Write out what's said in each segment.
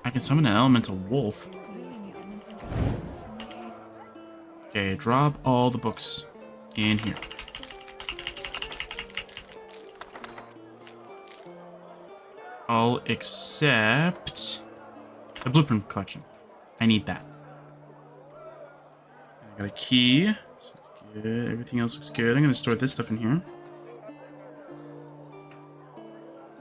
I can summon an elemental wolf. Okay, drop all the books in here. All except the blueprint collection. I need that. I got a key. So that's good. Everything else looks good. I'm going to store this stuff in here.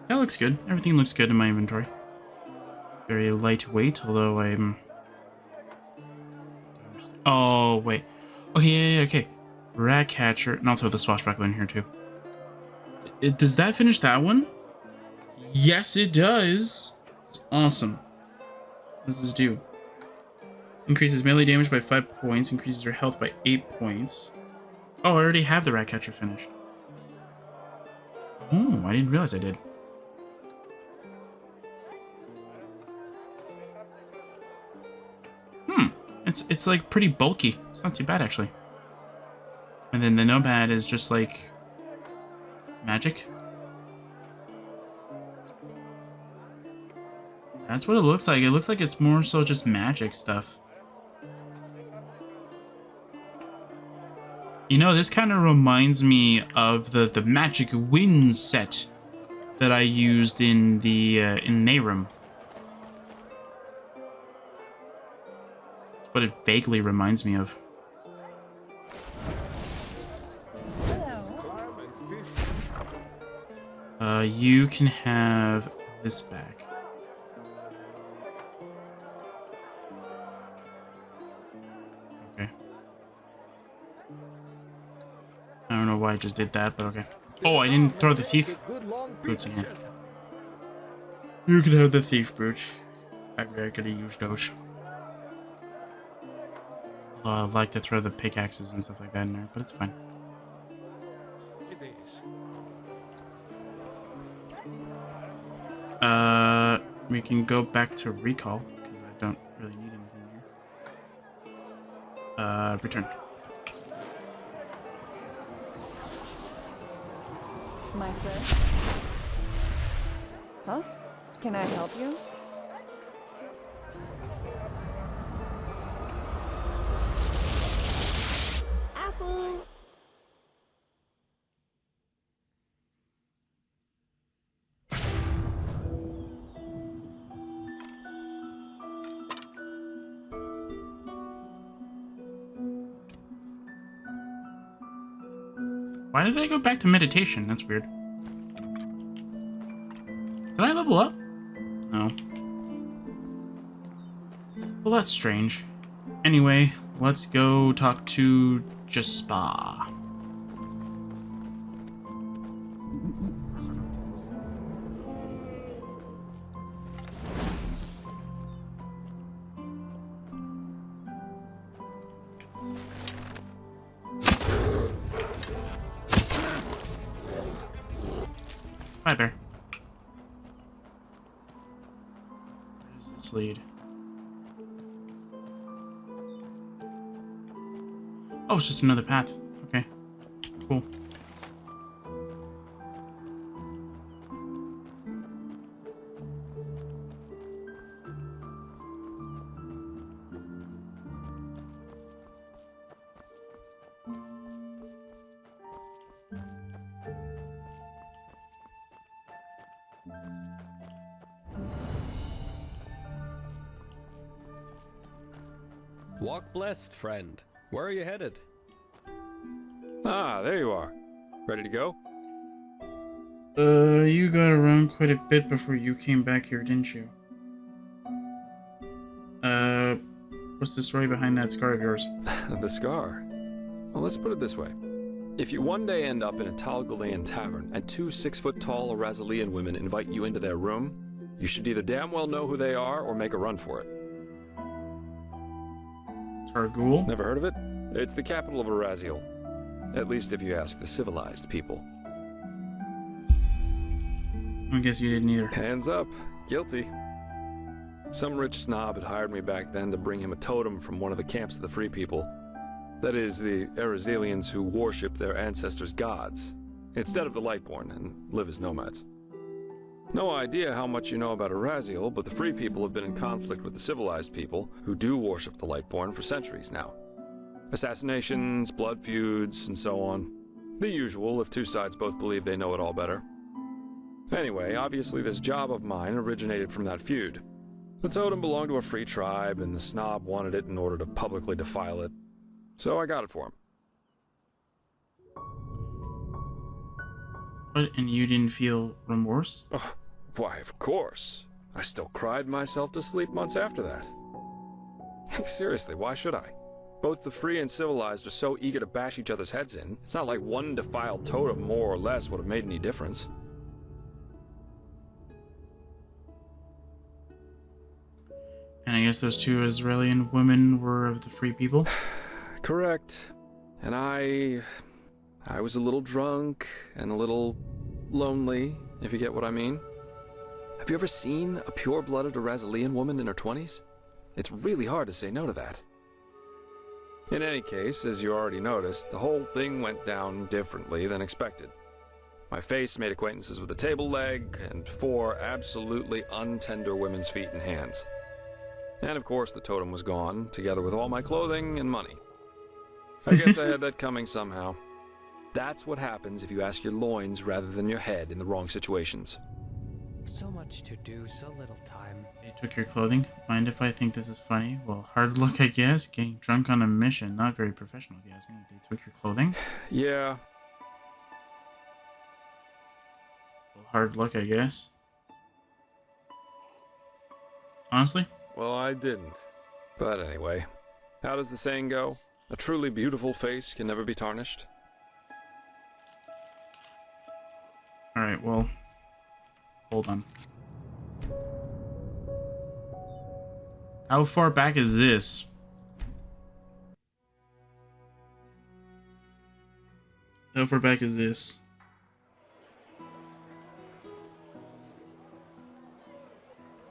That looks good. Everything looks good in my inventory. Very lightweight, although I'm... Oh, wait. Okay, yeah, okay. Rat catcher. And I'll throw the swashbuckler in here, too. Does that finish that one? Yes, it does. It's awesome. What does this do? Increases melee damage by 5 points. Increases your health by 8 points. Oh, I already have the rat catcher finished. Oh, I didn't realize I did. It's like pretty bulky. It's not too bad actually. And then the nomad is just like magic. That's what it looks like. It looks like it's more so just magic stuff. You know, this kind of reminds me of the Magic Wind set that I used in the in Nehrum. What it vaguely reminds me of. You can have this back. Okay. I don't know why I just did that, but okay. Oh, I didn't throw the thief boots in here. You can have the thief boots. I could have used those. I'd like to throw the pickaxes and stuff like that in there, but it's fine. We can go back to recall, because I don't really need anything here. Return. My sir? Huh? Can I help you? Apples! Why did I go back to meditation? That's weird. Did I level up? No. Well, that's strange. Anyway, let's go talk to Jaspa. Bye, bear. Where does this lead? Oh, it's just another path. Okay. Cool. Walk blessed, friend. Where are you headed? Ah, there you are. Ready to go? You got around quite a bit before you came back here, didn't you? What's the story behind that scar of yours? The scar? Well, let's put it this way. If you one day end up in a Talgalean tavern and 2 6-foot-tall Razalian women invite you into their room, you should either damn well know who they are or make a run for it. Targul? Never heard of it? It's the capital of Araziel. At least if you ask the civilized people. I guess you didn't either. Hands up. Guilty. Some rich snob had hired me back then to bring him a totem from one of the camps of the Free People. That is, the Arazelians who worship their ancestors' gods, instead of the Lightborn, and live as nomads. No idea how much you know about Araziel, but the free people have been in conflict with the civilized people, who do worship the Lightborn, for centuries now. Assassinations, blood feuds, and so on. The usual if two sides both believe they know it all better. Anyway, obviously this job of mine originated from that feud. The totem belonged to a free tribe, and the snob wanted it in order to publicly defile it. So I got it for him. What, and you didn't feel remorse? Oh, why, of course. I still cried myself to sleep months after that. Seriously, why should I? Both the free and civilized are so eager to bash each other's heads in. It's not like one defiled totem more or less would have made any difference. And I guess those two Israeli women were of the free people? Correct. And I was a little drunk and a little lonely, if you get what I mean. Have you ever seen a pure-blooded Arazalian woman in her 20s? It's really hard to say no to that. In any case, as you already noticed, the whole thing went down differently than expected. My face made acquaintances with a table leg and 4 absolutely untender women's feet and hands. And of course, the totem was gone, together with all my clothing and money. I guess I had that coming somehow. That's what happens if you ask your loins rather than your head in the wrong situations. So much to do, so little time. They took your clothing. Mind if I think this is funny? Well, hard luck, I guess. Getting drunk on a mission. Not very professional, if you ask me. They took your clothing? Yeah. Well, hard luck, I guess. Honestly? Well, I didn't. But anyway, how does the saying go? A truly beautiful face can never be tarnished. Alright, well... Hold on. How far back is this? How far back is this?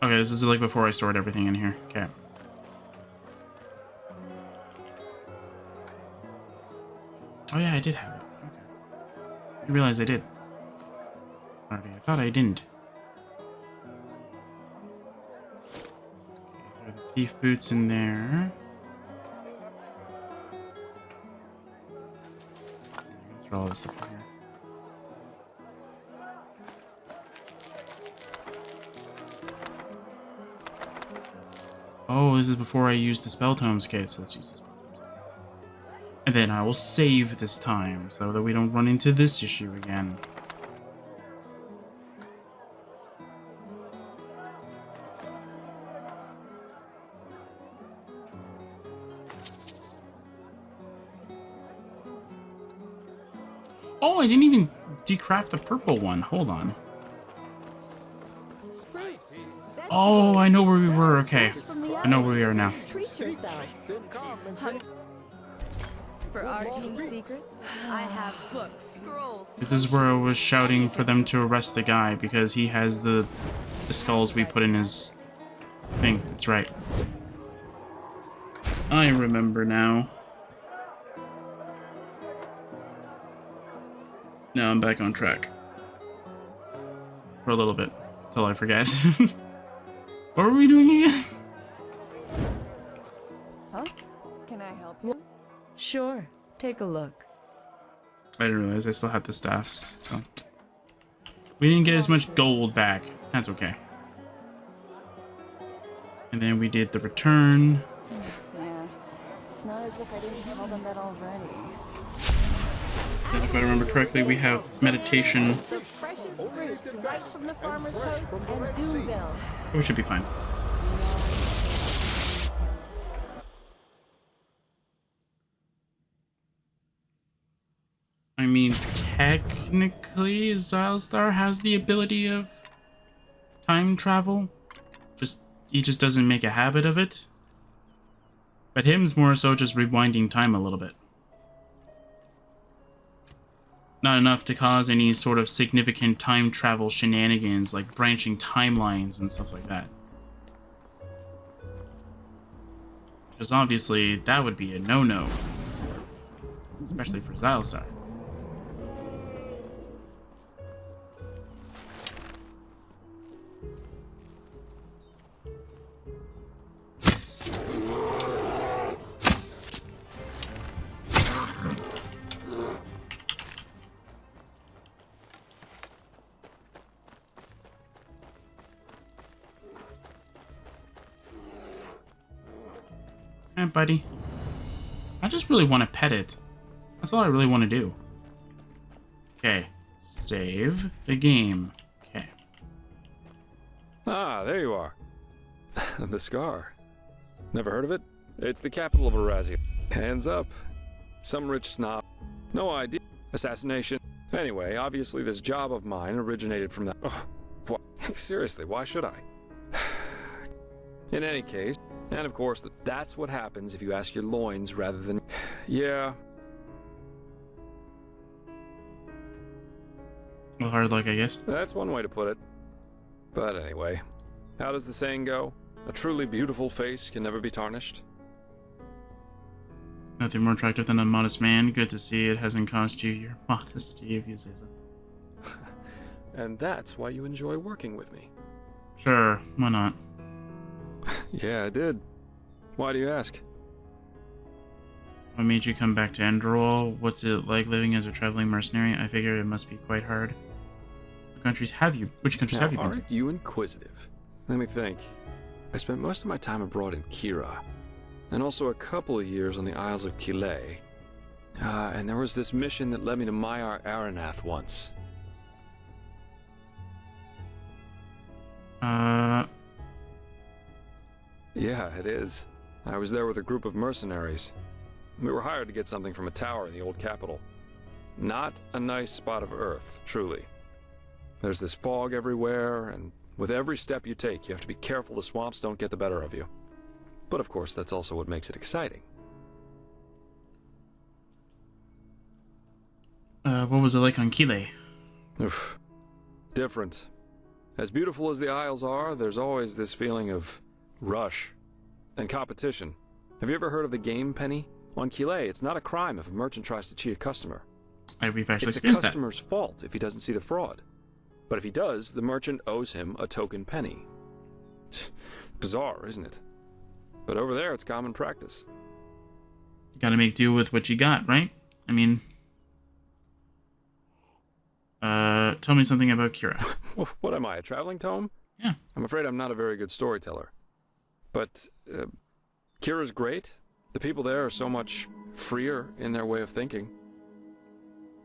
Okay, this is like before I stored everything in here. Okay. Oh yeah, I did have it. Okay. I didn't realize I did. Alrighty, I thought I didn't. Okay, throw the thief boots in there. Throw all this stuff in here. Oh, this is before I use the spell tomes. Okay, so let's use the spell tomes. And then I will save this time so that we don't run into this issue again. Oh, I didn't even decraft the purple one. Hold on. Oh, I know where we were. Okay. I know where we are now. Treat yourself. For arcane secrets, I have books, scrolls. This is where I was shouting for them to arrest the guy because he has the skulls we put in his thing. That's right. I remember now. Now I'm back on track. For a little bit. Till I forget. What were we doing again? Huh? Can I help you? Sure, take a look. I didn't realize I still had the staffs, so. We didn't get as much gold back. That's okay. And then we did the return. Yeah. It's not as if I didn't tell them that already. And if I remember correctly, we have meditation. The freshest fruits right from the farmer's coast and Doomville. We should be fine. I mean, technically, Xilestar has the ability of time travel. He just doesn't make a habit of it. But him's more so just rewinding time a little bit. Not enough to cause any sort of significant time travel shenanigans like branching timelines and stuff like that. Because obviously that would be a no-no. Especially for Xilestar. Alright, buddy. I just really want to pet it. That's all I really want to do. Okay. Save the game. Okay. Ah, there you are. The Scar. Never heard of it? It's the capital of Erazia. Hands up. Some rich snob. No idea. Assassination. Anyway, obviously this job of mine originated from that. Oh, seriously, why should I? In any case, and of course, that's what happens if you ask your loins rather than... Yeah. Well, hard luck, I guess. That's one way to put it. But anyway, how does the saying go? A truly beautiful face can never be tarnished. Nothing more attractive than a modest man. Good to see it hasn't cost you your modesty, if you say so. And that's why you enjoy working with me. Sure, why not? Yeah, I did. Why do you ask? What made you come back to Enderal? What's it like living as a traveling mercenary? I figure it must be quite hard. Which countries have you been to? Aren't you inquisitive? Let me think. I spent most of my time abroad in Kira, and also a couple of years on the Isles of Xilestar. And there was this mission that led me to Maiar Aranath once. Yeah, it is. I was there with a group of mercenaries. We were hired to get something from a tower in the old capital. Not a nice spot of Earth, truly. There's this fog everywhere, and with every step you take, you have to be careful the swamps don't get the better of you. But of course, that's also what makes it exciting. What was it like on Kile? Oof. Different. As beautiful as the Isles are, there's always this feeling of rush and competition. Have you ever heard of the game penny? On Kile, it's not a crime if a merchant tries to cheat a customer. We've actually It's the experienced that. customer's fault if he doesn't see the fraud. But if he does, the merchant owes him a token penny. Bizarre, isn't it? But over there, it's common practice. You gotta make do with what you got, right? I mean... tell me something about Kira. What am I, a traveling tome? Yeah. I'm afraid I'm not a very good storyteller. But Kira's great. The people there are so much freer in their way of thinking.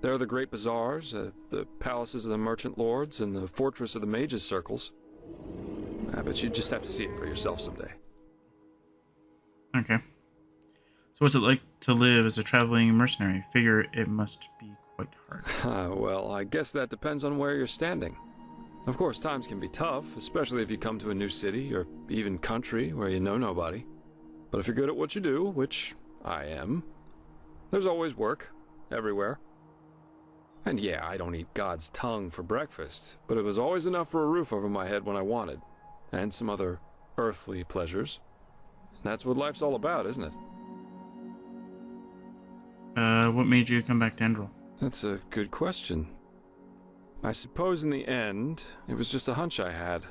There are the great bazaars, the palaces of the merchant lords, and the fortress of the mages' circles. But you just have to see it for yourself someday. Okay. So what's it like to live as a traveling mercenary? Figure it must be quite hard. Well, I guess that depends on where you're standing. Of course, times can be tough, especially if you come to a new city or even country where you know nobody. But if you're good at what you do, which I am, there's always work, everywhere. And yeah, I don't eat God's tongue for breakfast, but it was always enough for a roof over my head when I wanted, and some other earthly pleasures. That's what life's all about, isn't it? What made you come back to Enderal? That's a good question. I suppose in the end, it was just a hunch I had.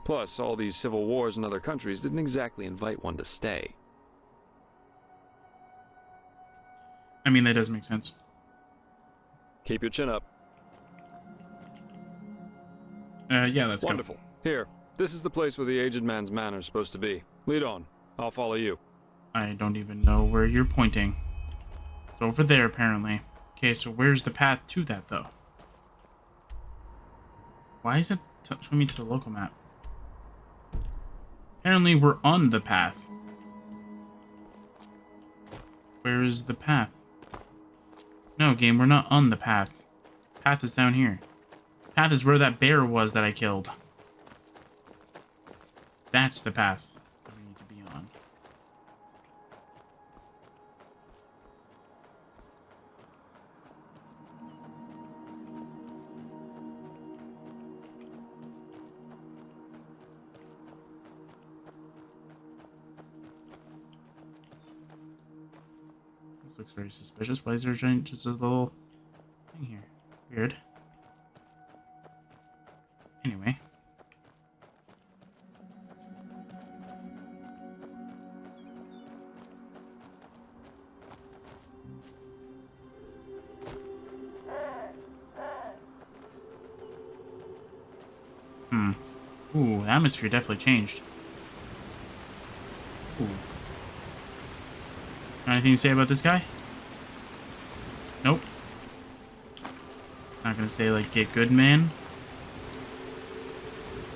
Plus, all these civil wars in other countries didn't exactly invite one to stay. I mean, that does make sense. Keep your chin up. Yeah, let's Wonderful. go. Here, this is the place where the aged man's manor is supposed to be. Lead on. I'll follow you. I don't even know where you're pointing. It's over there, apparently. Okay, so where's the path to that, though? Why is it showing me to the local map? Apparently, we're on the path. Where is the path? No, game, we're not on the path. Path is down here. Path is where that bear was that I killed. That's the path that we need to be on. This looks very suspicious. Why is there just a little thing here? Weird. Anyway. Ooh, the atmosphere definitely changed. Ooh. Anything to say about this guy? Nope. Not gonna say, like, get good, man.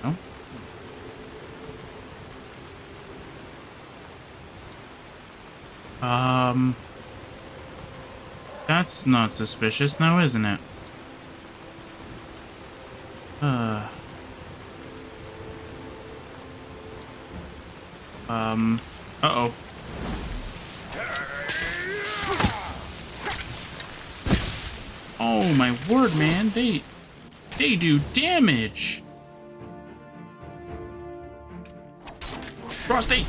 No? That's not suspicious now, isn't it? Uh-oh. Oh my word, man, they do damage. Frosty!